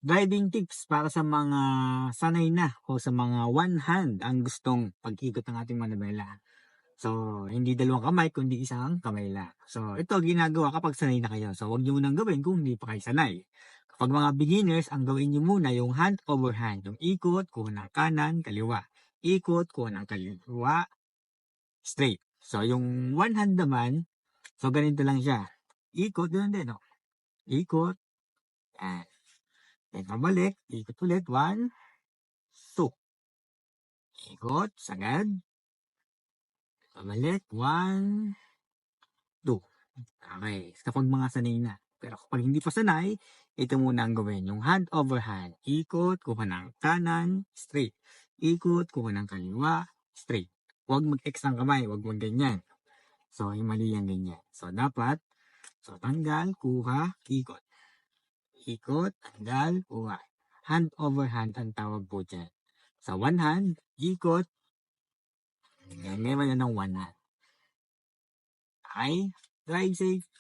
Driving tips para sa mga sanay na o sa mga one hand ang gustong pag-ikot ng ating manubela. So, hindi dalawang kamay kundi isang kamay lang. So, ito ginagawa kapag sanay na kayo. So, huwag niyo munang gawin kung hindi pa kayo sanay. Kapag mga beginners, ang gawin niyo muna yung hand over hand. Yung ikot, kuha ng kanan, kaliwa. Ikot, kuha ng kaliwa, straight. So, yung one hand naman, so ganito lang siya. Ikot, ganoon din, no? Ikot, yan. Then, pabalik, ikot ulit, 1, 2. Ikot, sagad. Pabalik, 1, 2. Okay, kapag mga sanay na. Pero kapag hindi pa sanay, ito muna ang gawin. Yung hand over hand. Ikot, kuha ng kanan, straight. Ikot, kuha ng kaliwa, straight. Huwag mag-X ang kamay, huwag ganyan. So, yung mali yan ganyan. So, dapat, so tanggal, kuha, ikot. Ikot, tanggal, kuha. Hand over hand ang tawag po dyan. Sa one hand, ikot. Yan, ngayon na ng one hand. Okay? Drive safe.